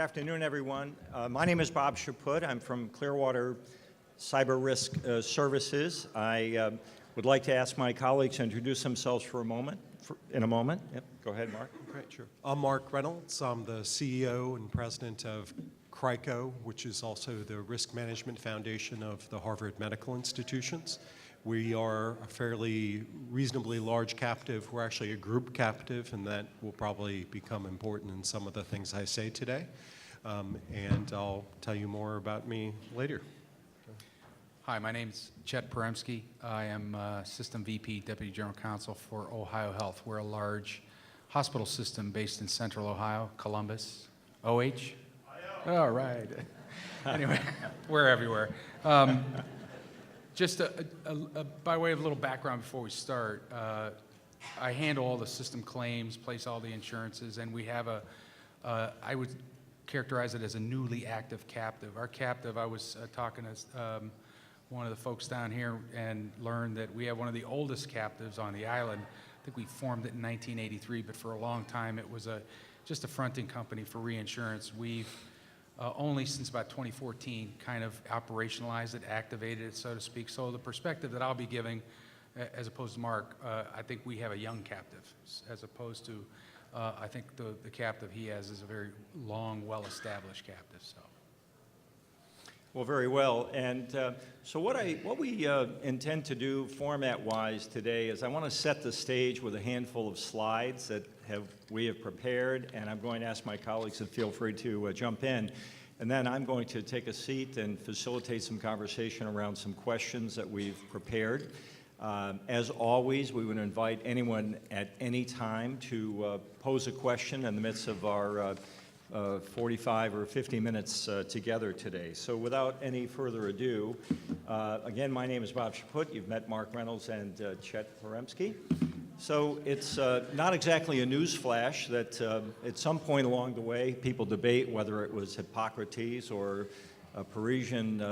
afternoon, everyone. My name is Bob Chaput. I'm from Clearwater Cyber Risk Services. I would like to ask my colleagues to introduce themselves in a moment. Yep. Go ahead, Mark. Great, sure. I'm Mark Reynolds. I'm the CEO and president of CRICO, which is also the Risk Management Foundation of the Harvard Medical Institutions. We are a fairly reasonably large captive. We're actually a group captive, and that will probably become important in some of the things I say today. And I'll tell you more about me later. Hi, my name is Chet Poremski. I am System VP, Deputy General Counsel for Ohio Health. We're a large hospital system based in central Ohio, Columbus. OH? All right. Anyway, we're everywhere. Just by way of a little background before we start, I handle all the system claims, place all the insurances, and we have I would characterize it as a newly active captive. Our captive, I was talking to one of the folks down here and learned that we have one of the oldest captives on the island. I think we formed it in 1983, but for a long time it was just a fronting company for reinsurance. We've only since about 2014 kind of operationalized it, activated it, so to speak. So the perspective that I'll be giving, as opposed to Mark, I think we have a young captive, as opposed to, I think the captive he has is a very long, well-established captive. So. Well, very well. And so what we intend to do format-wise today is I want to set the stage with a handful of slides that we have prepared, and I'm going to ask my colleagues to feel free to jump in. And then I'm going to take a seat and facilitate some conversation around some questions that we've prepared. As always, we would invite anyone at any time to pose a question in the midst of our 45 or 50 minutes together today. So without any further ado, again, my name is Bob Chaput. You've met Mark Reynolds and Chet Poremski. So it's not exactly a news flash that at some point along the way, people debate whether it was Hippocrates or a Parisian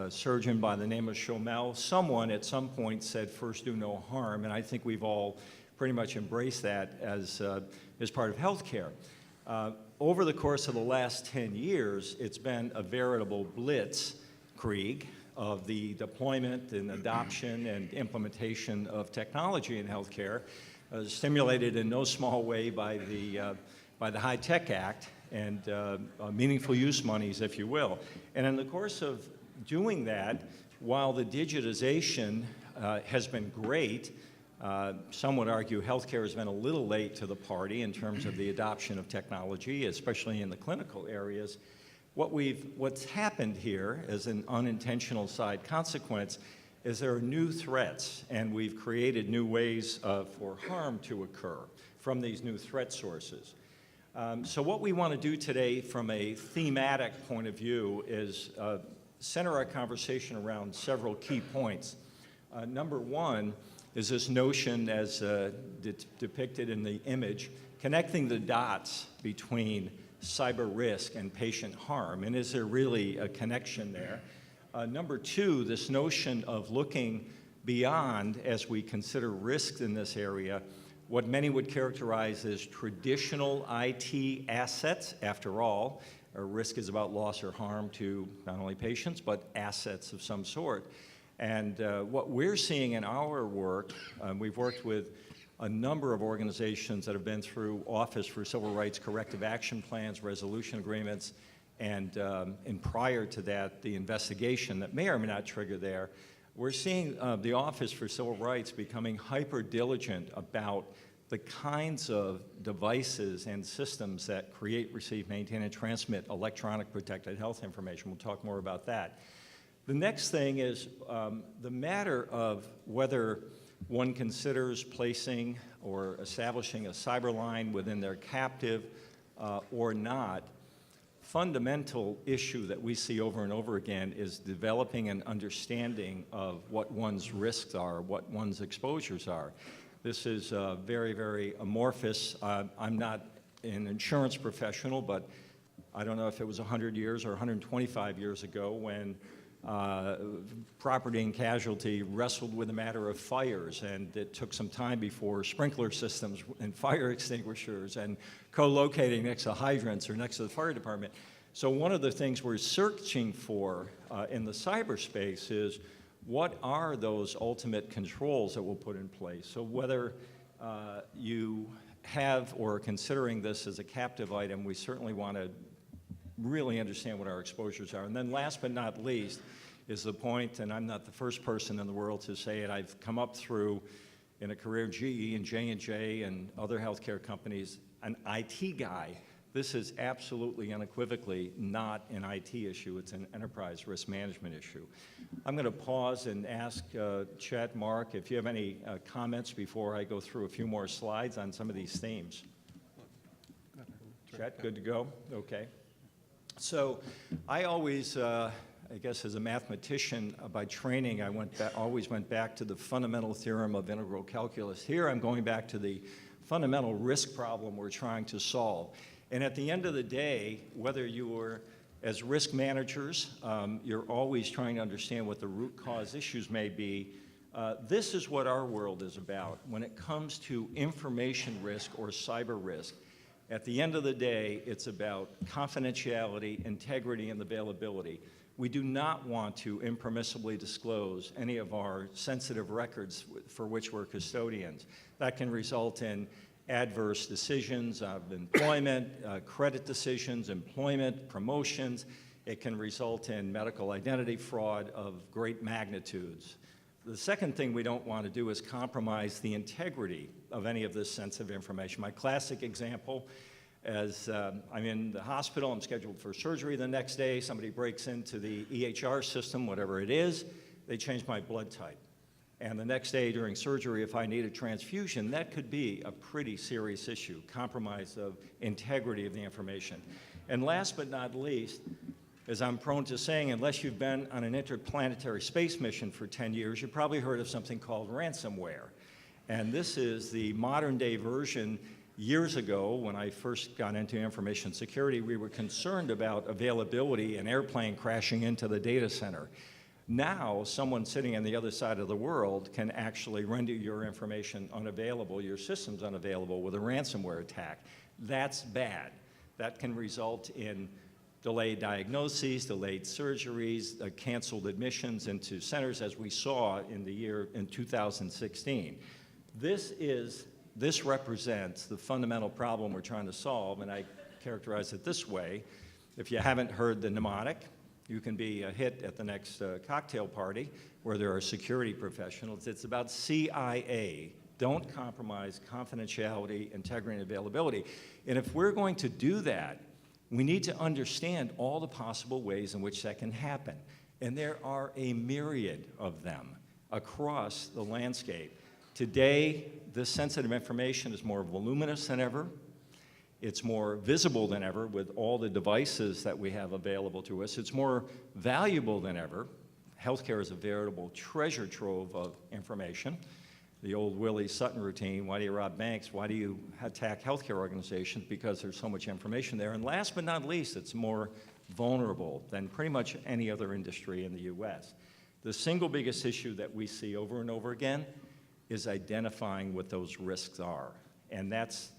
surgeon by the name of Chomel. Someone at some point said, "First do no harm," and I think we've all pretty much embraced that as part of healthcare. Over the course of the last 10 years, it's been a veritable blitzkrieg of the deployment and adoption and implementation of technology in healthcare, stimulated in no small way by the HITECH Act and meaningful use monies, if you will. And in the course of doing that, while the digitization has been great, some would argue healthcare has been a little late to the party in terms of the adoption of technology, especially in the clinical areas. What's happened here as an unintentional side consequence is there are new threats, and we've created new ways for harm to occur from these new threat sources. So what we want to do today from a thematic point of view is center our conversation around several key points. Number one is this notion, as depicted in the image, connecting the dots between cyber risk and patient harm, and is there really a connection there? Number two, this notion of looking beyond as we consider risks in this area, what many would characterize as traditional IT assets. After all, a risk is about loss or harm to not only patients, but assets of some sort. And what we're seeing in our work, we've worked with a number of organizations that have been through Office for Civil Rights Corrective Action Plans, resolution agreements, and prior to that, the investigation that may or may not trigger there. We're seeing the Office for Civil Rights becoming hyper-diligent about the kinds of devices and systems that create, receive, maintain, and transmit electronic protected health information. We'll talk more about that. The next thing is the matter of whether one considers placing or establishing a cyber line within their captive or not. Fundamental issue that we see over and over again is developing an understanding of what one's risks are, what one's exposures are. This is very, very amorphous. I'm not an insurance professional, but I don't know if it was 100 years or 125 years ago when Property and casualty wrestled with the matter of fires, and it took some time before sprinkler systems and fire extinguishers and co-locating next to hydrants or next to the fire department. So one of the things we're searching for in the cyberspace is what are those ultimate controls that we'll put in place? So whether you have or are considering this as a captive item, we certainly want to really understand what our exposures are. And then last but not least is the point, and I'm not the first person in the world to say it, I've come up through in a career GE and J&J and other healthcare companies, an IT guy. This is absolutely unequivocally not an IT issue, it's an enterprise risk management issue. I'm going to pause and ask Chet, Mark, if you have any comments before I go through a few more slides on some of these themes. Chet, good to go? Okay. So I always, I guess as a mathematician by training, I always went back to the fundamental theorem of integral calculus. Here I'm going back to the fundamental risk problem we're trying to solve. And at the end of the day, whether you are as risk managers, you're always trying to understand what the root cause issues may be. This is what our world is about. When it comes to information risk or cyber risk, at the end of the day, it's about confidentiality, integrity, and availability. We do not want to impermissibly disclose any of our sensitive records for which we're custodians. That can result in adverse decisions of employment, credit decisions, employment, promotions. It can result in medical identity fraud of great magnitudes. The second thing we don't want to do is compromise the integrity of any of this sensitive information. My classic example is I'm in the hospital, I'm scheduled for surgery the next day, somebody breaks into the EHR system, whatever it is, they change my blood type. And the next day during surgery, if I need a transfusion, that could be a pretty serious issue, compromise of integrity of the information. And last but not least, as I'm prone to saying, unless you've been on an interplanetary space mission for 10 years, you've probably heard of something called ransomware. And this is the modern day version. Years ago, when I first got into information security, we were concerned about availability, an airplane crashing into the data center. Now, someone sitting on the other side of the world can actually render your information unavailable, your systems unavailable with a ransomware attack. That's bad. That can result in delayed diagnoses, delayed surgeries, canceled admissions into centers, as we saw in 2016. This represents the fundamental problem we're trying to solve, and I characterize it this way. If you haven't heard the mnemonic, you can be a hit at the next cocktail party where there are security professionals. It's about CIA. Don't compromise confidentiality, integrity, and availability. And if we're going to do that, we need to understand all the possible ways in which that can happen. And there are a myriad of them across the landscape. Today, this sensitive information is more voluminous than ever. It's more visible than ever with all the devices that we have available to us. It's more valuable than ever. Healthcare is a veritable treasure trove of information. The old Willie Sutton routine, why do you rob banks? Why do you attack healthcare organizations? Because there's so much information there. And last but not least, it's more vulnerable than pretty much any other industry in the US. The single biggest issue that we see over and over again is identifying what those risks are. And that's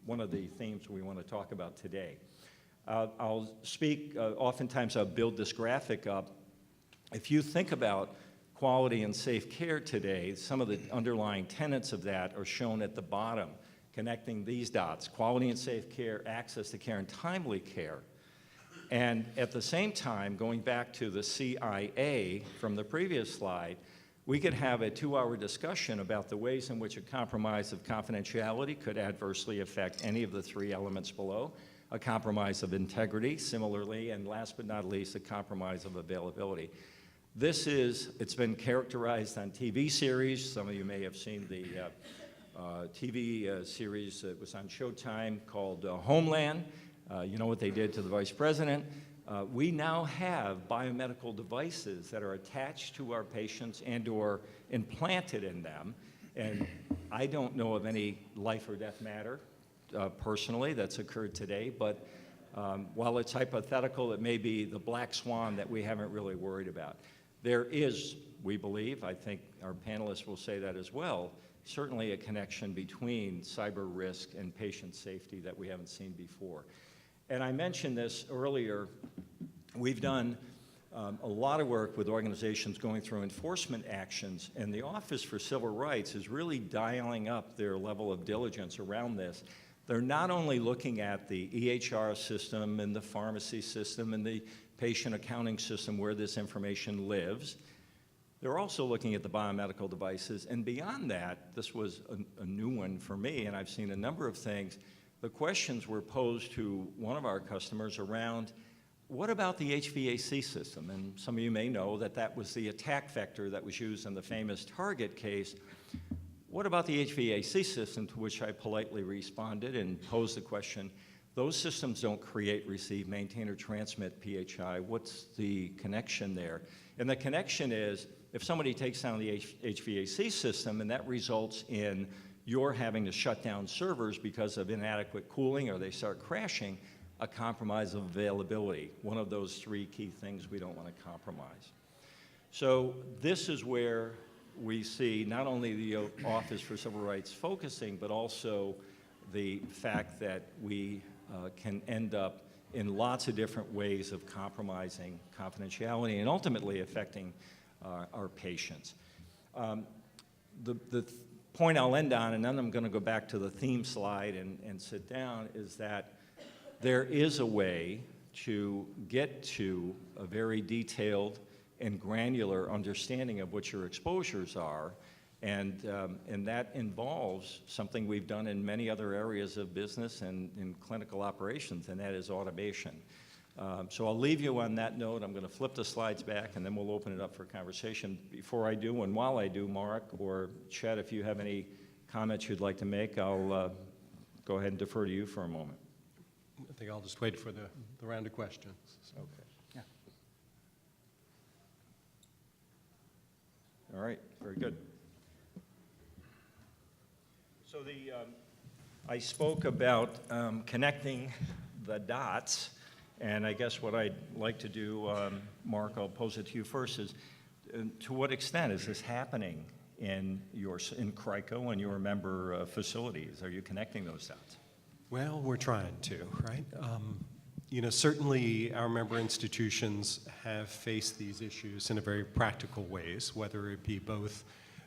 one of the themes we want to talk about today. I'll speak, oftentimes I'll build this graphic up. If you think about quality and safe care today, some of the underlying tenets of that are shown at the bottom, connecting these dots: quality and safe care, access to care, and timely care. And at the same time, going back to the CIA from the previous slide, we could have a 2-hour discussion about the ways in which a compromise of confidentiality could adversely affect any of the 3 elements below, a compromise of integrity, similarly, and last but not least, a compromise of availability. It's been characterized on TV series. Some of you may have seen the TV series that was on Showtime called Homeland. You know what they did to the vice president. We now have biomedical devices that are attached to our patients and or implanted in them. And I don't know of any life or death matter personally that's occurred today, but While it's hypothetical, it may be the black swan that we haven't really worried about. There is, we believe, I think our panelists will say that as well, certainly a connection between cyber risk and patient safety that we haven't seen before. And I mentioned this earlier, we've done a lot of work with organizations going through enforcement actions, and the Office for Civil Rights is really dialing up their level of diligence around this. They're not only looking at the EHR system and the pharmacy system and the patient accounting system where this information lives, they're also looking at the biomedical devices. And beyond that, this was a new one for me, and I've seen a number of things. The questions were posed to one of our customers around, what about the HVAC system? And some of you may know that that was the attack vector that was used in the famous Target case. What about the HVAC system? To which I politely responded and posed the question, those systems don't create, receive, maintain, or transmit PHI. What's the connection there? And the connection is, if somebody takes down the HVAC system and that results in your having to shut down servers because of inadequate cooling or they start crashing, a compromise of availability, one of those three key things we don't want to compromise. So this is where we see not only the Office for Civil Rights focusing, but also the fact that we can end up in lots of different ways of compromising confidentiality and ultimately affecting our patients. The point I'll end on, and then I'm going to go back to the theme slide and sit down, is that there is a way to get to a very detailed and granular understanding of what your exposures are, and that involves something we've done in many other areas of business and in clinical operations, and that is automation. So I'll leave you on that note. I'm going to flip the slides back, and then we'll open it up for conversation. Before I do, and while I do, Mark or Chet, if you have any comments you'd like to make, I'll go ahead and defer to you for a moment. I think I'll just wait for the round of questions. So. Okay. Yeah. All right, very good. So I spoke about connecting the dots, and I guess what I'd like to do, Mark, I'll pose it to you first, is to what extent is this happening in CRICO and your member facilities? Are you connecting those dots? Well, we're trying to, right? You know, certainly our member institutions have faced these issues in a very practical ways, whether it be both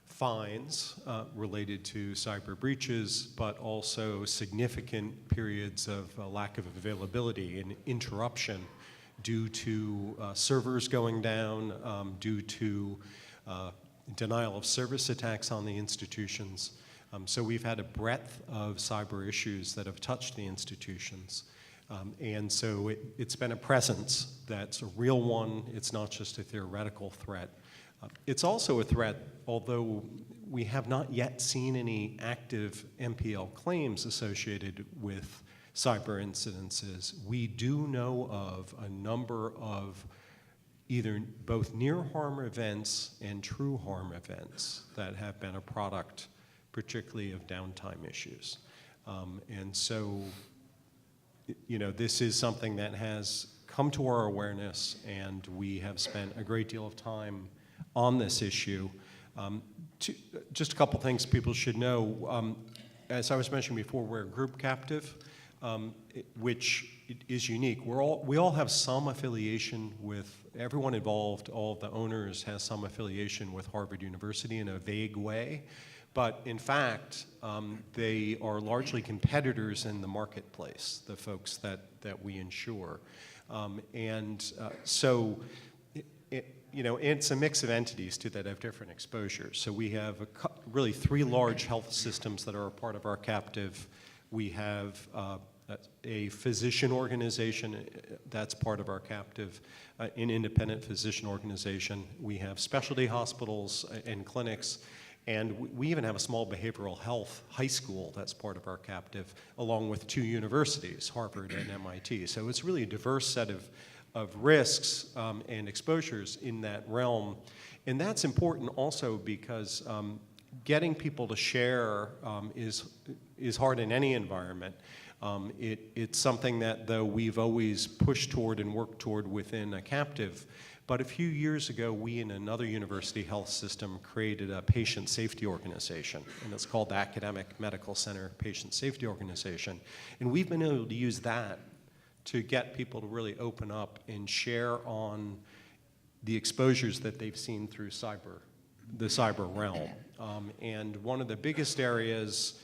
fines related to cyber breaches, but also significant periods of lack of availability and interruption due to servers going down, due to denial of service attacks on the institutions. So we've had a breadth of cyber issues that have touched the institutions. And so it's been a presence that's a real one. It's not just a theoretical threat. It's also a threat, although we have not yet seen any active MPL claims associated with cyber incidences. We do know of a number of either both near harm events and true harm events that have been a product particularly of downtime issues. And so, you know, this is something that has come to our awareness, and we have spent a great deal of time on this issue. Just a couple things people should know. As I was mentioning before, we're a group captive, which is unique. We all have some affiliation with, everyone involved, all of the owners has some affiliation with Harvard University in a vague way. But in fact, they are largely competitors in the marketplace, the folks that we insure. So, you know, it's a mix of entities too that have different exposures. So we have really three large health systems that are a part of our captive. We have a physician organization that's part of our captive, an independent physician organization. We have specialty hospitals and clinics. And we even have a small behavioral health high school that's part of our captive, along with two universities, Harvard and MIT. So it's really a diverse set of risks and exposures in that realm. And that's important also because getting people to share is hard in any environment. It's something that, though, we've always pushed toward and worked toward within a captive. But a few years ago, we in another university health system created a patient safety organization, and it's called the Academic Medical Center Patient Safety Organization. And we've been able to use that to get people to really open up and share on the exposures that they've seen through the cyber realm. And one of the biggest areas,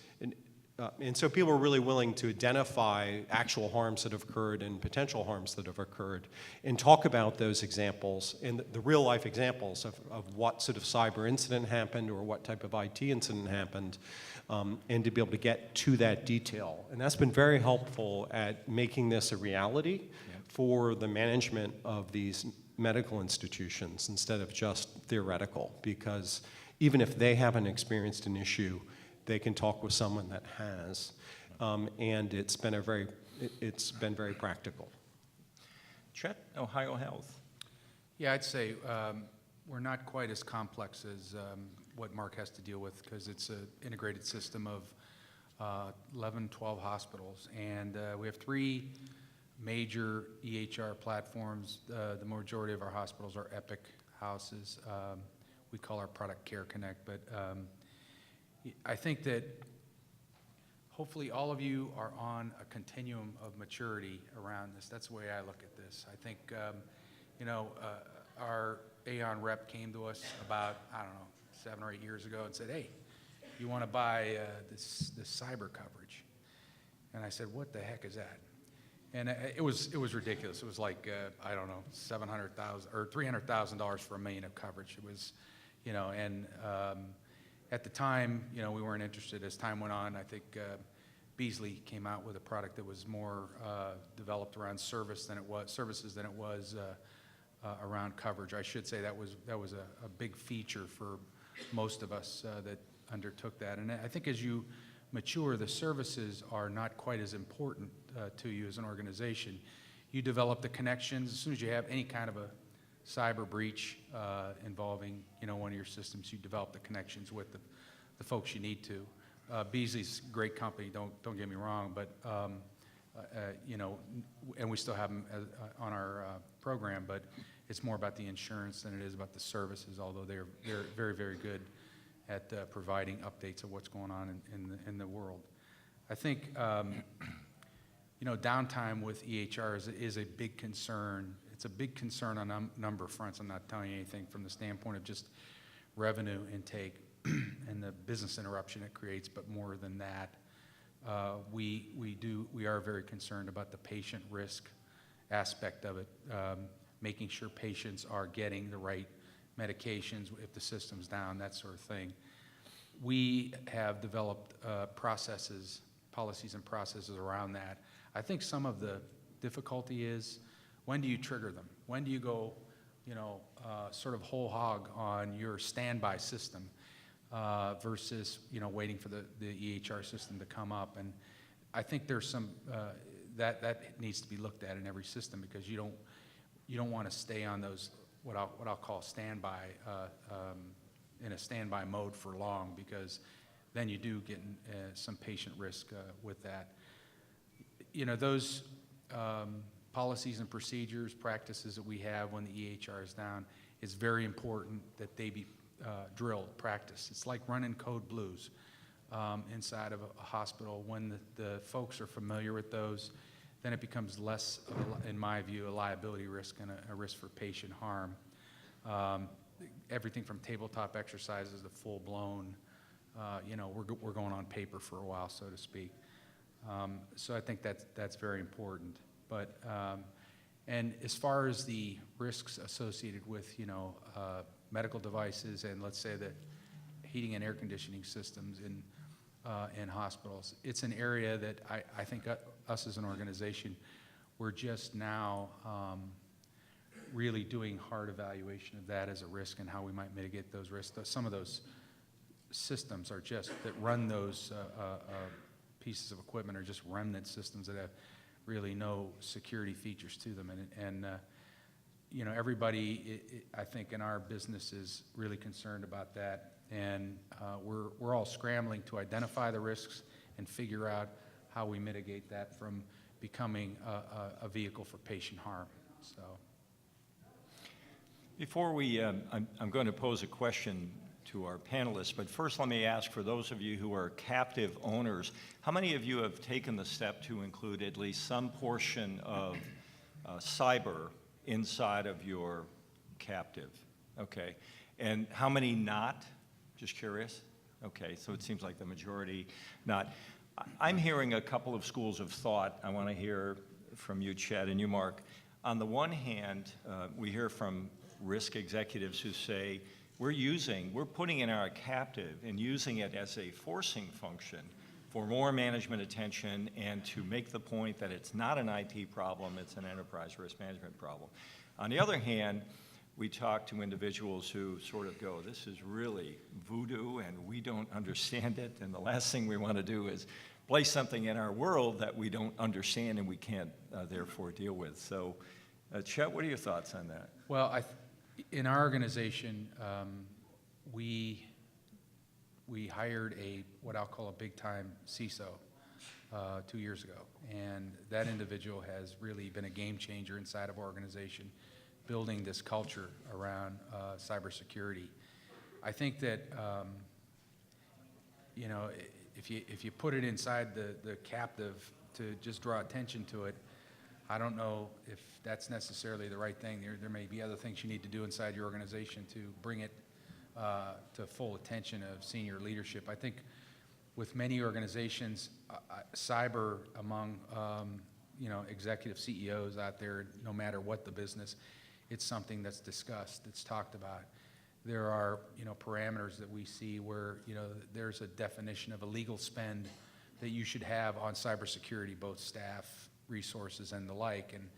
and so people are really willing to identify actual harms that have occurred and potential harms that have occurred and talk about those examples and the real life examples of what sort of cyber incident happened or what type of IT incident happened, and to be able to get to that detail. And that's been very helpful at making this a reality for the management of these medical institutions instead of just theoretical, because even if they haven't experienced an issue, they can talk with someone that has, and it's been very practical. Chet, Ohio Health. Yeah, I'd say we're not quite as complex as what Mark has to deal with, because it's an integrated system of 11, 12 hospitals, and we have 3 major EHR platforms. The majority of our hospitals are Epic houses. We call our product Care Connect, but I think that hopefully all of you are on a continuum of maturity around this. That's the way I look at this. I think, our Aon rep came to us about, 7 or 8 years ago and said, hey, you want to buy this cyber coverage? And I said, what the heck is that? And it was ridiculous. It was like, $700,000 or $300,000 for $1 million of coverage. It was, at the time, we weren't interested. As time went on, I think Beasley came out with a product that was more developed around services than it was around coverage. I should say that was a big feature for most of us that undertook that. And I think as you mature, the services are not quite as important to you as an organization. You develop the connections. As soon as you have any kind of a cyber breach involving one of your systems, you develop the connections with the folks you need to. Beasley's a great company, don't get me wrong, but and we still have them on our program, but it's more about the insurance than it is about the services, although they're very, very good at providing updates of what's going on in the world. I think downtime with EHR is a big concern. It's a big concern on a number of fronts. I'm not telling you anything from the standpoint of just revenue intake and the business interruption it creates, but more than that, we are very concerned about the patient risk aspect of it, making sure patients are getting the right medications if the system's down, that sort of thing. We have developed policies and processes around that. I think some of the difficulty is, when do you trigger them? When do you go, sort of whole hog on your standby system versus, waiting for the EHR system to come up? And I think there's some, that needs to be looked at in every system, because you don't want to stay on those, what I'll call standby, in a standby mode for long, because then you do get some patient risk with that. Those policies and procedures, practices that we have when the EHR is down, it's very important that they be drilled, practiced. It's like running code blues inside of a hospital. When the folks are familiar with those, then it becomes less, in my view, a liability risk and a risk for patient harm. Everything from tabletop exercises to full-blown, we're going on paper for a while, so to speak. So I think that's very important. But and as far as the risks associated with medical devices, and let's say that heating and air conditioning systems in hospitals, it's an area that I think us as an organization, we're just now really doing hard evaluation of that as a risk and how we might mitigate those risks. Some of those systems are just, that run those pieces of equipment, are just remnant systems that have really no security features to them. And everybody, I think, in our business is really concerned about that. And we're all scrambling to identify the risks and figure out how we mitigate that from becoming a vehicle for patient harm. So, Before we, I'm going to pose a question to our panelists, but first let me ask, for those of you who are captive owners, how many of you have taken the step to include at least some portion of cyber inside of your captive? Okay. And how many not? Just curious. Okay, so it seems like the majority not. I'm hearing a couple of schools of thought. I want to hear from you, Chet, and you, Mark. On the one hand, we hear from risk executives who say, we're putting in our captive and using it as a forcing function for more management attention and to make the point that it's not an IT problem, it's an enterprise risk management problem. On the other hand, we talk to individuals who sort of go, this is really voodoo and we don't understand it, and the last thing we want to do is place something in our world that we don't understand and we can't therefore deal with. So, Chet, what are your thoughts on that? well, in our organization, we hired what I'll call a big-time CISO 2 years ago, and that individual has really been a game changer inside of our organization, building this culture around cybersecurity. I think that if you put it inside the captive to just draw attention to it, I don't know if that's necessarily the right thing. There may be other things you need to do inside your organization to bring it to full attention of senior leadership. I think with many organizations, cyber among executive CEOs out there, no matter what the business, it's something that's discussed, that's talked about. There are parameters that we see where there's a definition of a legal spend that you should have on cybersecurity, both staff, resources, and the like. And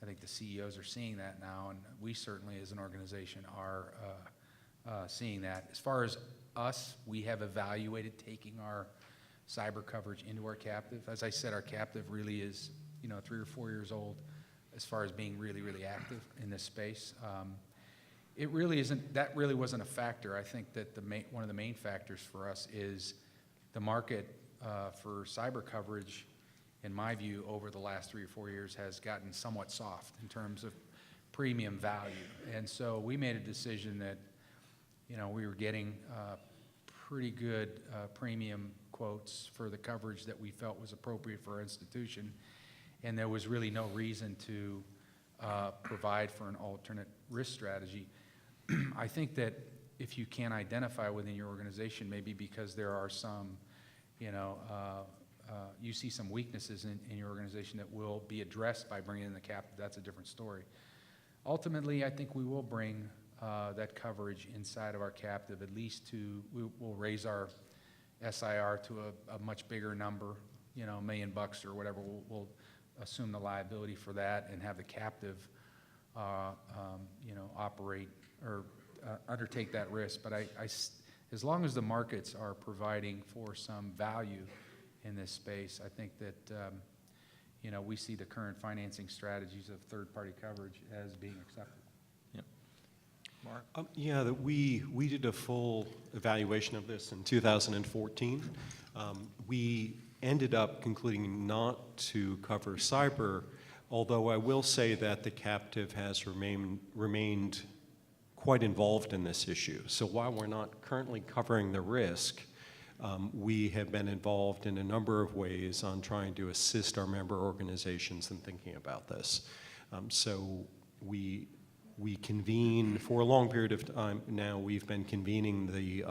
I think the CEOs are seeing that now, and we certainly as an organization are seeing that. As far as us, we have evaluated taking our cyber coverage into our captive. As I said, our captive really is 3 or 4 years old as far as being really, really active in this space. It really isn't, that really wasn't a factor. I think that one of the main factors for us is the market for cyber coverage, in my view, over the last 3 or 4 years has gotten somewhat soft in terms of premium value. And so we made a decision that, we were getting pretty good premium quotes for the coverage that we felt was appropriate for our institution, and there was really no reason to provide for an alternate risk strategy. I think that if you can identify within your organization, maybe because there are some, you see some weaknesses in your organization that will be addressed by bringing in the captive, that's a different story. Ultimately, I think we will bring that coverage inside of our captive, at least we'll raise our SIR to a much bigger number, $1 million or whatever. We'll assume the liability for that and have the captive, operate or undertake that risk. But as long as the markets are providing for some value in this space, I think that we see the current financing strategies of third-party coverage as being acceptable. Yeah. Mark? We did a full evaluation of this in 2014. We ended up concluding not to cover cyber, although I will say that the captive has remained quite involved in this issue. So while we're not currently covering the risk, we have been involved in a number of ways on trying to assist our member organizations in thinking about this. So we convene, for a long period of time now, we've been convening the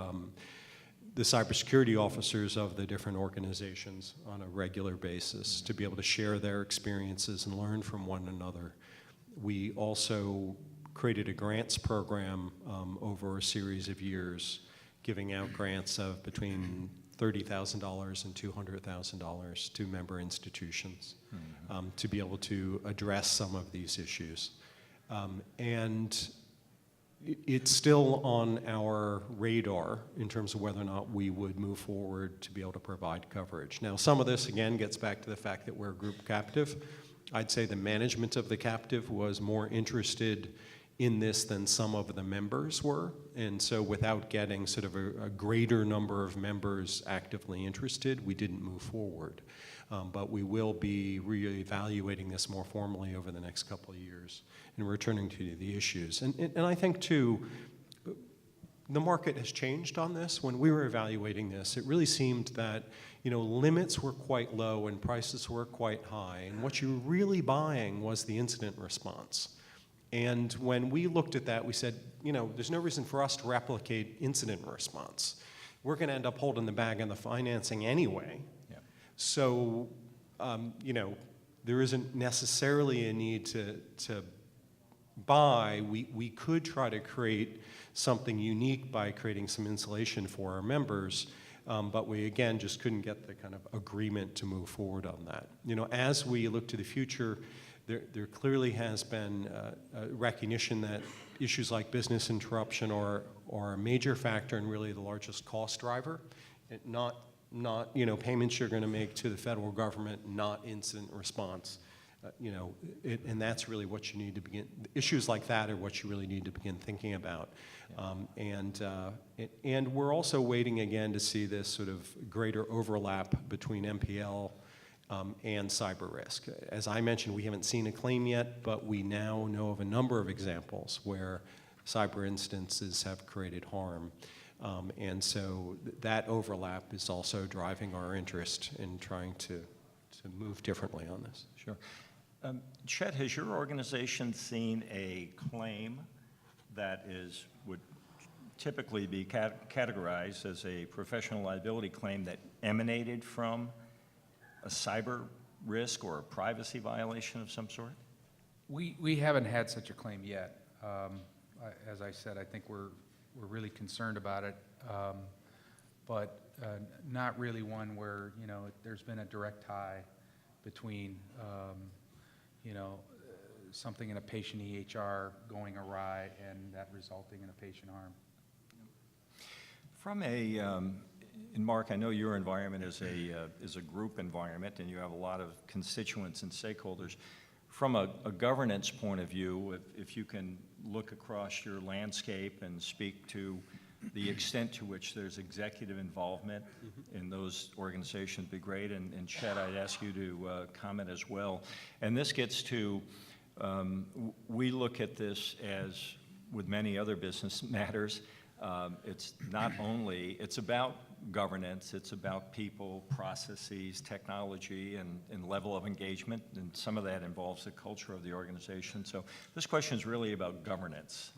cybersecurity officers of the different organizations on a regular basis to be able to share their experiences and learn from one another. We also created a grants program over a series of years, giving out grants of between $30,000 and $200,000 to member institutions to be able to address some of these issues. And it's still on our radar in terms of whether or not we would move forward to be able to provide coverage. Now, some of this, again, gets back to the fact that we're a group captive. I'd say the management of the captive was more interested in this than some of the members were. And so without getting sort of a greater number of members actively interested, we didn't move forward. But we will be reevaluating this more formally over the next couple of years and returning to the issues. And I think, too, the market has changed on this. When we were evaluating this, it really seemed that, you know, limits were quite low and prices were quite high. And what you were really buying was the incident response. And when we looked at that, we said, you know, there's no reason for us to replicate incident response. We're going to end up holding the bag on the financing anyway. Yeah. So, you know, there isn't necessarily a need to buy. We could try to create something unique by creating some insulation for our members, but we, again, just couldn't get the kind of agreement to move forward on that. You know, as we look to the future, there clearly has been a recognition that issues like business interruption are a major factor and really the largest cost driver, not you know, payments you're going to make to the federal government, not incident response. You know, and that's really what you need to begin. Issues like that are what you really need to begin thinking about. And we're also waiting again to see this sort of greater overlap between MPL and cyber risk. As I mentioned, we haven't seen a claim yet, but we now know of a number of examples where cyber instances have created harm. And so that overlap is also driving our interest in trying to move differently on this. Sure. Chet, has your organization seen a claim that would typically be categorized as a professional liability claim that emanated from a cyber risk or a privacy violation of some sort? We haven't had such a claim yet. As I said, I think we're really concerned about it, but not really one where, you know, there's been a direct tie between, you know, something in a patient EHR going awry and that resulting in a patient harm. From a, and Mark, I know your environment is a group environment and you have a lot of constituents and stakeholders. From a governance point of view, if you can look across your landscape and speak to the extent to which there's executive involvement in those organizations, would be great. And Chet, I'd ask you to comment as well. And this gets to, we look at this as with many other business matters, it's not only, it's about governance, it's about people, processes, technology, and level of engagement, and some of that involves the culture of the organization. So this question is really about governance.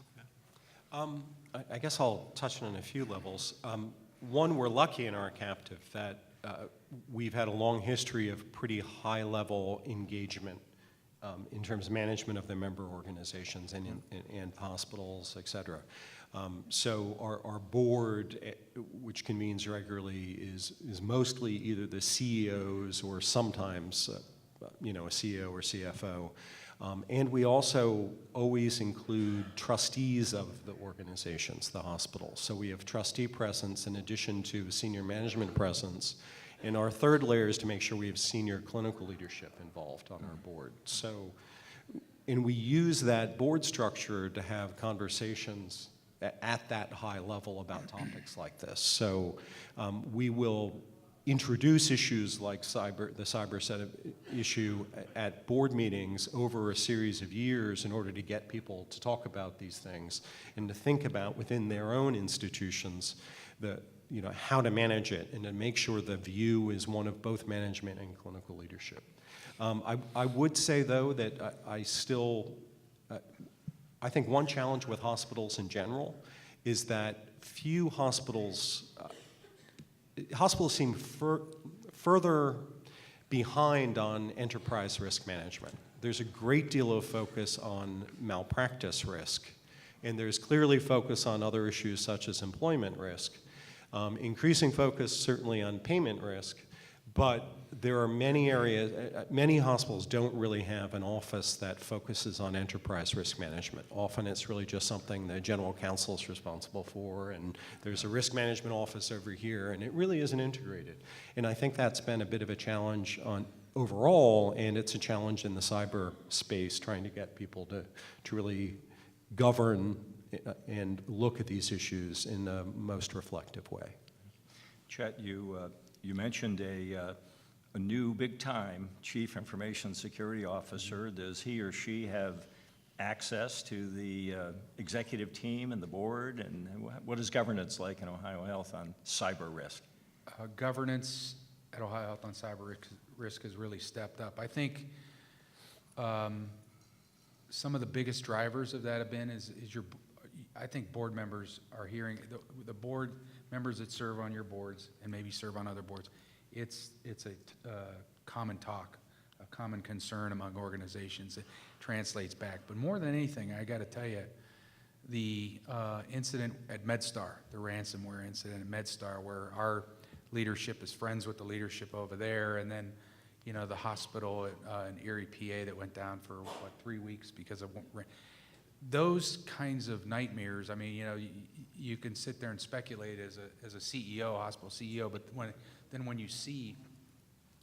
I guess I'll touch on a few levels. One, we're lucky in our captive that we've had a long history of pretty high-level engagement in terms of management of the member organizations and hospitals, et cetera. So our board, which convenes regularly, is mostly either the CEOs or sometimes you know, a CEO or CFO. And we also always include trustees of the organizations, the hospitals. So we have trustee presence in addition to senior management presence. And our third layer is to make sure we have senior clinical leadership involved on our board. So, and we use that board structure to have conversations at that high level about topics like this. So we will introduce issues like the cyber set of issue at board meetings over a series of years in order to get people to talk about these things and to think about within their own institutions you know, how to manage it and to make sure the view is one of both management and clinical leadership. I would say, though, that I think one challenge with hospitals in general is that few hospitals seem further behind on enterprise risk management. There's a great deal of focus on malpractice risk, and there's clearly focus on other issues such as employment risk. Increasing focus certainly on payment risk, but there are many areas, many hospitals don't really have an office that focuses on enterprise risk management. Often it's really just something the general counsel is responsible for, and there's a risk management office over here, and it really isn't integrated. And I think that's been a bit of a challenge overall, and it's a challenge in the cyber space, trying to get people to really govern and look at these issues in the most reflective way. Chet, you mentioned a new big-time Chief Information Security Officer. Does he or she have access to the executive team and the board? And what is governance like in Ohio Health on cyber risk? Governance at Ohio Health on cyber risk has really stepped up. I think some of the biggest drivers of that have been I think board members are hearing, the board members that serve on your boards and maybe serve on other boards, it's a common talk, a common concern among organizations. It translates back. But more than anything, I got to tell you, the incident at MedStar, the ransomware incident at MedStar, where our leadership is friends with the leadership over there, and then, you know, the hospital in Erie, PA that went down for, 3 weeks because of those kinds of nightmares. I mean, you know, you can sit there and speculate as a CEO, hospital CEO, but when you see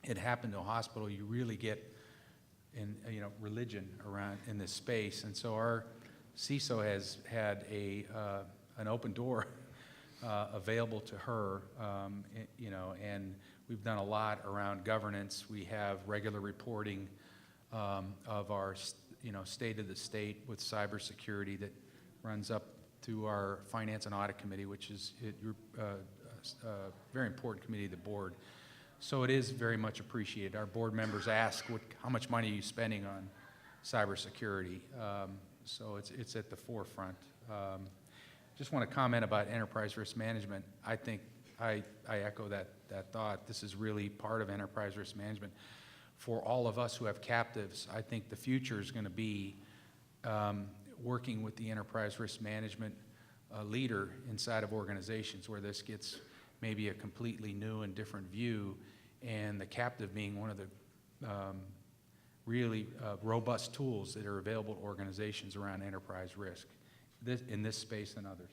it happen to a hospital, you really get religion around in this space. And so our CISO has had an open door available to her, and we've done a lot around governance. We have regular reporting of our state of the state with cybersecurity that runs up to our Finance and Audit Committee, which is a very important committee of the board. So it is very much appreciated. Our board members ask, how much money are you spending on cybersecurity? So it's at the forefront. Just want to comment about enterprise risk management. I think I echo that thought. This is really part of enterprise risk management. For all of us who have captives, I think the future is going to be working with the enterprise risk management leader inside of organizations where this gets maybe a completely new and different view, and the captive being one of the really robust tools that are available to organizations around enterprise risk in this space and others.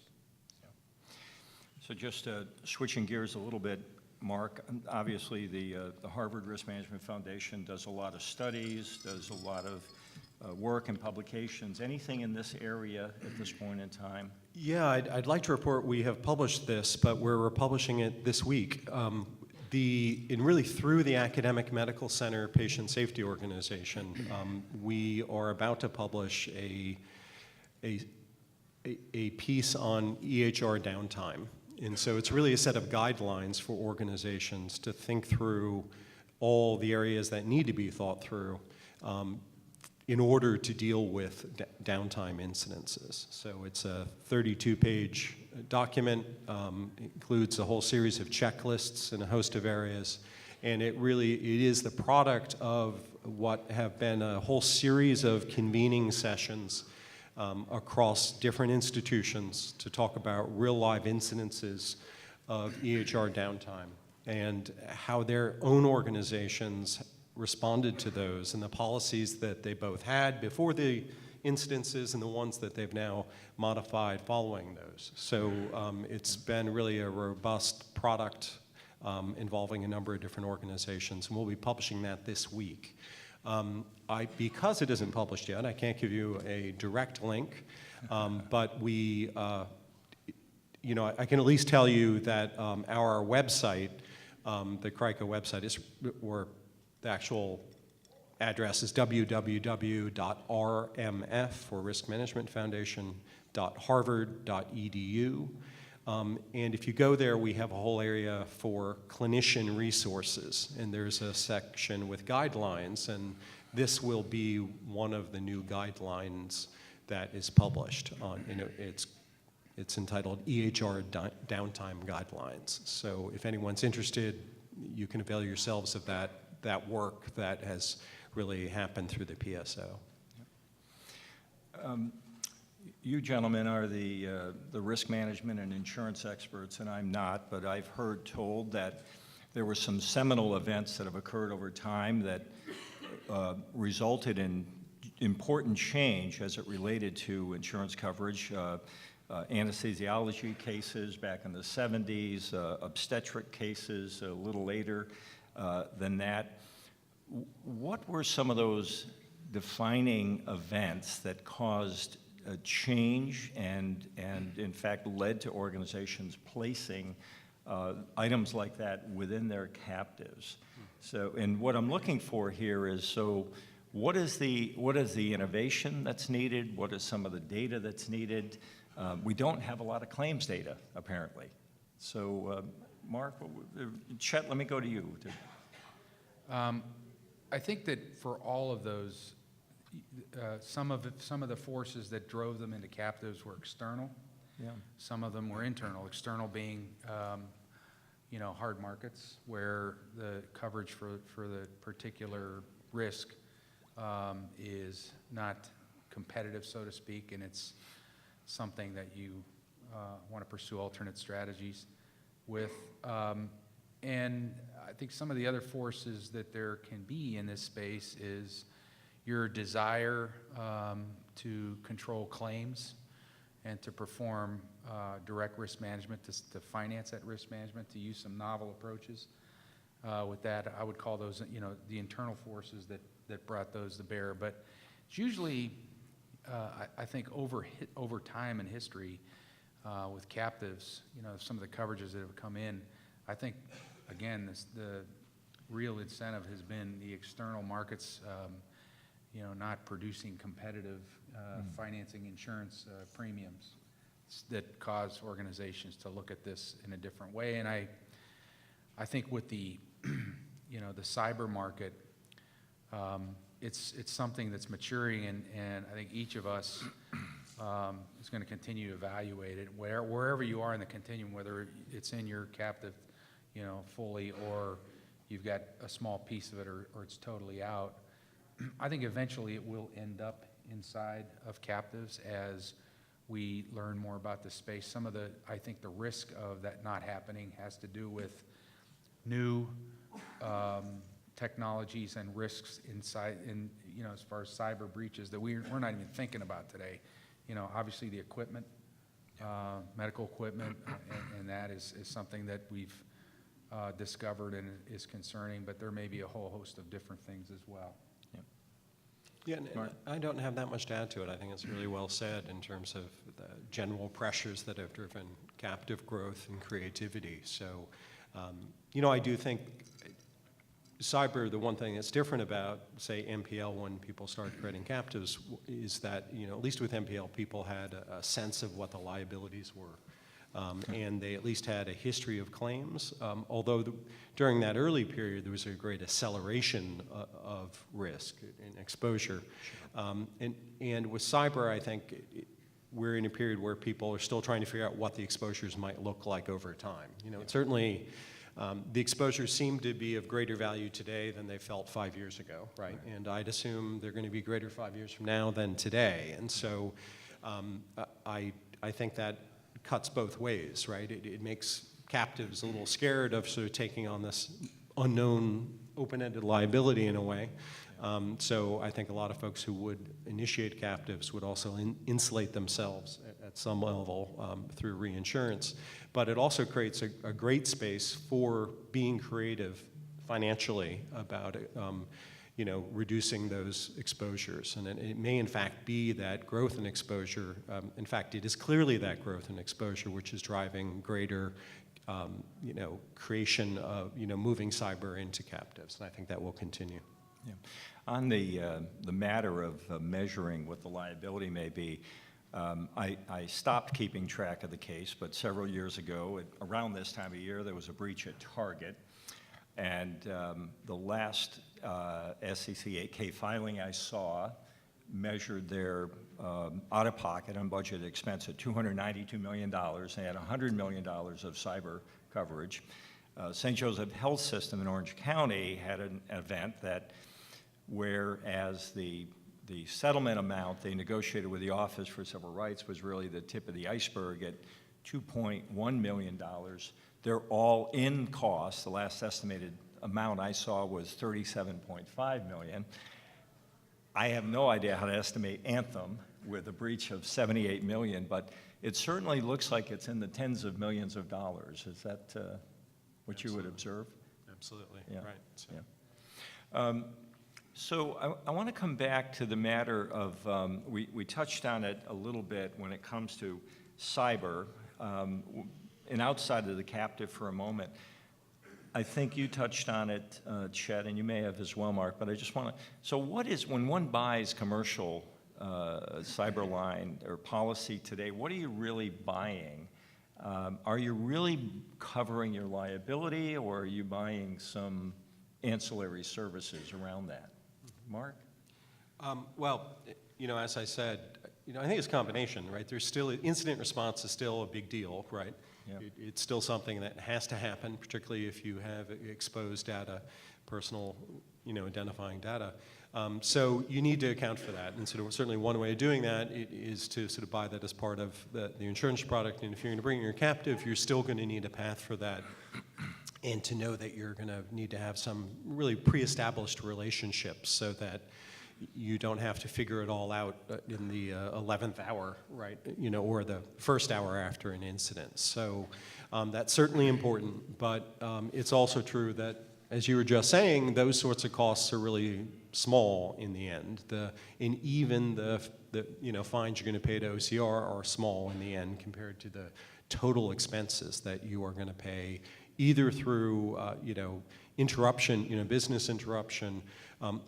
So just switching gears a little bit, Mark, obviously the Harvard Risk Management Foundation does a lot of studies, does a lot of work and publications. Anything in this area at this point in time? Yeah, I'd like to report we have published this, but we're publishing it this week. Really through the Academic Medical Center Patient Safety Organization, we are about to publish a piece on EHR downtime. And so it's really a set of guidelines for organizations to think through all the areas that need to be thought through in order to deal with downtime incidences. So it's a 32-page document, includes a whole series of checklists in a host of areas, and it is the product of what have been a whole series of convening sessions across different institutions to talk about real live incidences of EHR downtime and how their own organizations responded to those and the policies that they both had before the incidences and the ones that they've now modified following those. So it's been really a robust product involving a number of different organizations, and we'll be publishing that this week. Because it isn't published yet, I can't give you a direct link, but I can at least tell you that our website, the CRICO website, or the actual address is www.rmf, for Risk Management Foundation, .harvard.edu. And if you go there, we have a whole area for clinician resources, and there's a section with guidelines, and this will be one of the new guidelines that is published. It's entitled EHR Downtime Guidelines. So if anyone's interested, you can avail yourselves of that work that has really happened through the PSO. You gentlemen are the risk management and insurance experts, and I'm not, but I've heard told that there were some seminal events that have occurred over time that resulted in important change as it related to insurance coverage. Anesthesiology cases back in the 70s, obstetric cases a little later than that. What were some of those defining events that caused a change and in fact led to organizations placing items like that within their captives. So, and what I'm looking for here is, so what is the innovation that's needed? What is some of the data that's needed? We don't have a lot of claims data, apparently. So, Mark, Chet, let me go to you. I think that for all of those, some of the forces that drove them into captives were external. Yeah. Some of them were internal. External being, hard markets where the coverage for the particular risk is not competitive, so to speak, and it's something that you want to pursue alternate strategies with. And I think some of the other forces that there can be in this space is your desire to control claims and to perform direct risk management, to finance that risk management, to use some novel approaches. With that, I would call those, the internal forces that brought those to bear. But it's usually, I think, over time in history with captives, some of the coverages that have come in, I think, again, the real incentive has been the external markets, not producing competitive financing insurance premiums that cause organizations to look at this in a different way. And I think with the, the cyber market, it's something that's maturing, and I think each of us is going to continue to evaluate it wherever you are in the continuum, whether it's in your captive, fully, or you've got a small piece of it, or it's totally out. I think eventually it will end up inside of captives as we learn more about the space. I think the risk of that not happening has to do with new technologies and risks inside, as far as cyber breaches that we're not even thinking about today. Obviously the equipment, medical equipment, and that is something that we've discovered and is concerning, but there may be a whole host of different things as well. Yeah, and I don't have that much to add to it. I think it's really well said in terms of the general pressures that have driven captive growth and creativity. So, I do think cyber, the one thing that's different about, say, MPL when people started creating captives is that, at least with MPL, people had a sense of what the liabilities were. And they at least had a history of claims, although during that early period there was a great acceleration of risk and exposure. And with cyber, I think we're in a period where people are still trying to figure out what the exposures might look like over time. Certainly the exposures seem to be of greater value today than they felt 5 years ago, right? And I'd assume they're going to be greater 5 years from now than today. And so I think that cuts both ways, right? It makes captives a little scared of sort of taking on this unknown open-ended liability in a way. So I think a lot of folks who would initiate captives would also insulate themselves at some level through reinsurance. But it also creates a great space for being creative financially about reducing those exposures. And it may in fact be that growth in exposure, in fact it is clearly that growth in exposure which is driving greater creation of, moving cyber into captives. And I think that will continue. Yeah. On the matter of measuring what the liability may be, I stopped keeping track of the case, but several years ago, around this time of year, there was a breach at Target. And the last SEC 8K filing I saw measured their out-of-pocket unbudgeted expense at $292 million. They had $100 million of cyber coverage. St. Joseph Health System in Orange County had an event that, whereas the settlement amount they negotiated with the Office for Civil Rights was really the tip of the iceberg at $2.1 million, their all-in cost, the last estimated amount I saw was $37.5 million. I have no idea how to estimate Anthem with a breach of $78 million, but it certainly looks like it's in the tens of millions of dollars. Is that what you would observe? Absolutely, Yeah. right. So. Yeah. So I want to come back to the matter of, we touched on it a little bit when it comes to cyber, and outside of the captive for a moment. I think you touched on it, Chet, and you may have as well, Mark, but I just want to, so what is, when one buys commercial cyber line or policy today, what are you really buying? Are you really covering your liability, or are you buying some ancillary services around that? Mark? Well, as I said, I think it's a combination, right? There's still, incident response is still a big deal, right? Yeah. It's still something that has to happen, particularly if you have exposed data, personal, identifying data. So you need to account for that. And certainly one way of doing that is to sort of buy that as part of the insurance product. And if you're going to bring in your captive, you're still going to need a path for that. And to know that you're going to need to have some really pre-established relationships so that you don't have to figure it all out in the 11th hour, right? Or the first hour after an incident. So that's certainly important, but it's also true that, as you were just saying, those sorts of costs are really small in the end. And even the fines you're going to pay to OCR are small in the end compared to the total expenses that you are going to pay, either through interruption, business interruption,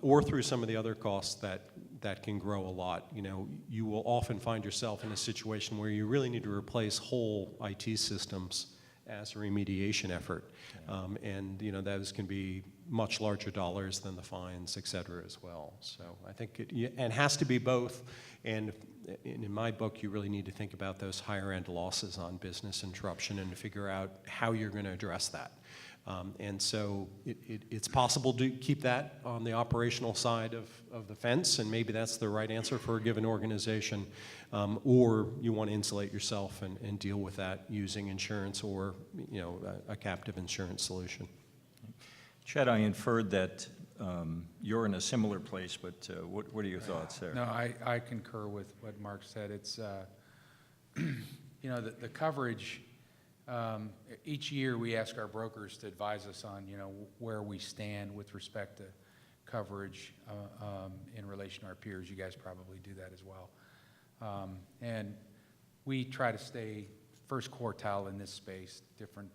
or through some of the other costs that can grow a lot. You will often find yourself in a situation where you really need to replace whole IT systems as a remediation effort. And those can be much larger dollars than the fines, et cetera, as well. So I think it has to be both. And in my book, you really need to think about those higher end losses on business interruption and figure out how you're going to address that. And so it's possible to keep that on the operational side of the fence, and maybe that's the right answer for a given organization, or you want to insulate yourself and deal with that using insurance or a captive insurance solution. Chet, I inferred that you're in a similar place, but what are your thoughts there? No, I concur with what Mark said. It's, the coverage, each year we ask our brokers to advise us on, where we stand with respect to coverage in relation to our peers. You guys probably do that as well. And we try to stay first quartile in this space, different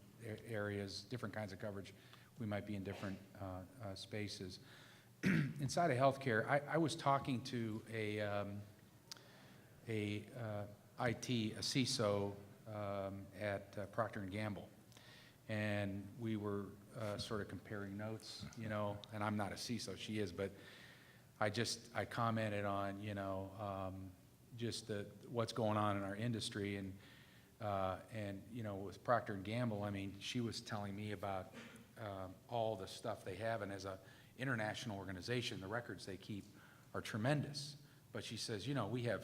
areas, different kinds of coverage. We might be in different spaces. Inside of healthcare, I was talking to a CISO at Procter & Gamble, and we were sort of comparing notes, and I'm not a CISO, she is, but I commented on, just what's going on in our industry, and with Procter & Gamble, I mean, she was telling me about all the stuff they have, and as an international organization, the records they keep are tremendous. But she says, we have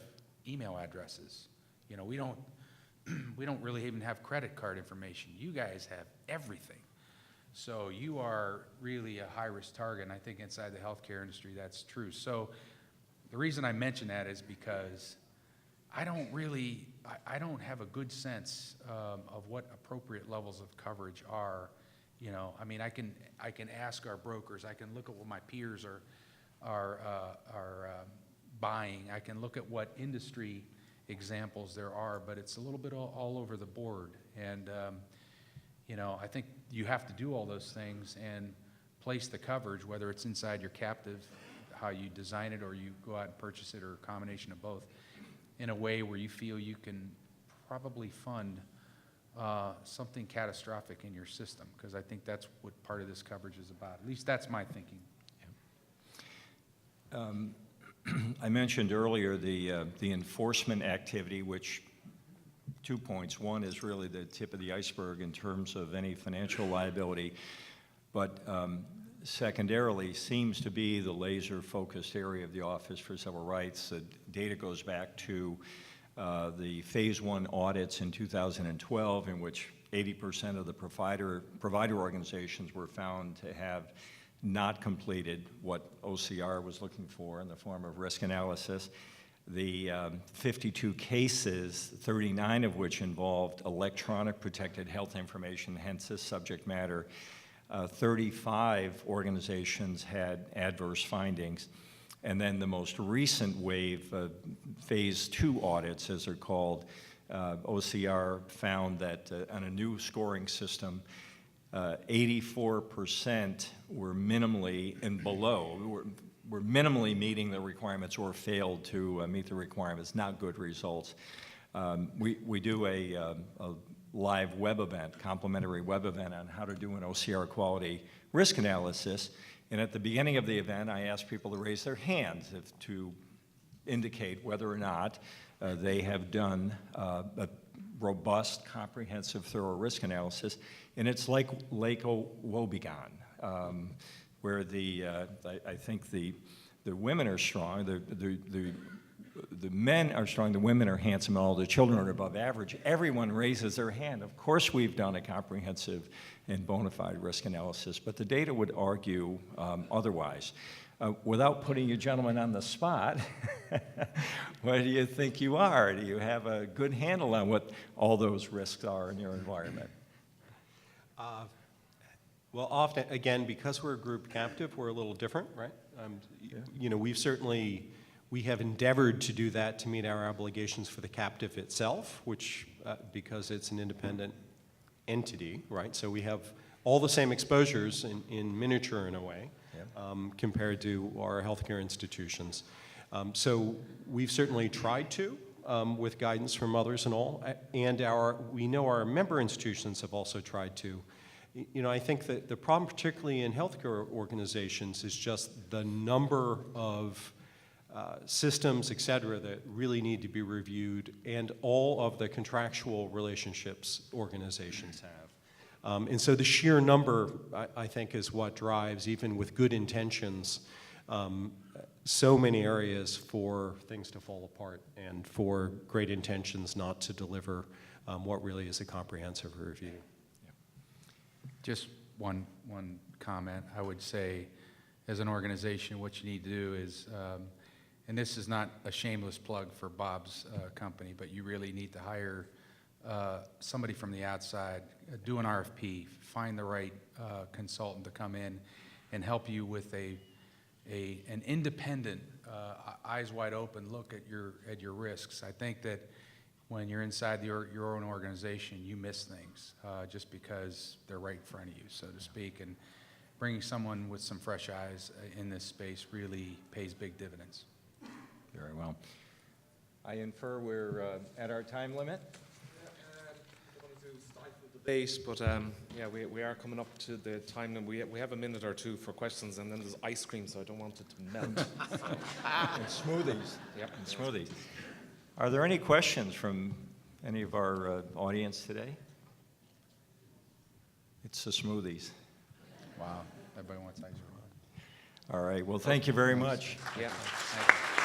email addresses. We don't really even have credit card information. You guys have everything. So you are really a high-risk target, and I think inside the healthcare industry that's true. So the reason I mention that is because I don't have a good sense of what appropriate levels of coverage are. I mean, I can ask our brokers. I can look at what my peers are buying. I can look at what industry examples there are, but it's a little bit all over the board. And I think you have to do all those things and place the coverage, whether it's inside your captive, how you design it, or you go out and purchase it, or a combination of both, in a way where you feel you can probably fund something catastrophic in your system, because I think that's what part of this coverage is about. At least that's my thinking. I mentioned earlier the enforcement activity, which 2 points. One is really the tip of the iceberg in terms of any financial liability, but secondarily seems to be the laser-focused area of the Office for Civil Rights. The data goes back to the Phase 1 audits in 2012, in which 80% of the provider organizations were found to have not completed what OCR was looking for in the form of risk analysis. The 52 cases, 39 of which involved electronic protected health information, hence this subject matter, 35 organizations had adverse findings. And then the most recent wave, phase 2 audits, as they're called, OCR found that on a new scoring system, 84% were minimally and below, were minimally meeting the requirements or failed to meet the requirements, not good results. We do a live web event, complimentary web event on how to do an OCR quality risk analysis. And at the beginning of the event, I ask people to raise their hands to indicate whether or not they have done a robust, comprehensive, thorough risk analysis. And it's like Lake Wobegon, where I think the women are strong, the men are strong, the women are handsome, and all the children are above average. Everyone raises their hand. Of course, we've done a comprehensive and bona fide risk analysis, but the data would argue otherwise. Without putting you gentlemen on the spot, what do you think you are? Do you have a good handle on what all those risks are in your environment? Well, often, again, because we're a group captive, we're a little different, right? You know, we have endeavored to do that to meet our obligations for the captive itself, which, because it's an independent entity, right? So we have all the same exposures in miniature in a way, compared to our healthcare institutions. So we've certainly tried to, with guidance from others and all, and we know our member institutions have also tried to. You know, I think that the problem, particularly in healthcare organizations, is just the number of systems, et cetera, that really need to be reviewed, and all of the contractual relationships organizations have. And so the sheer number, I think, is what drives, even with good intentions, so many areas for things to fall apart and for great intentions not to deliver what really is a comprehensive review. Just one comment. I would say, as an organization, what you need to do is, and this is not a shameless plug for Bob's company, but you really need to hire somebody from the outside, do an RFP, find the right consultant to come in and help you with an independent, eyes wide open look at your risks. I think that when you're inside your own organization, you miss things just because they're right in front of you, so to speak. And bringing someone with some fresh eyes in this space really pays big dividends. Very well. I infer we're at our time limit. I don't want to stifle debate, but yeah, we are coming up to the time, and we have a minute or two for questions, and then there's ice cream, so I don't want it to melt. And smoothies. Yep. And smoothies. Are there any questions from any of our audience today? It's the smoothies. Wow, everybody wants ice cream. All right, well, thank you very much. Yeah. Thank you.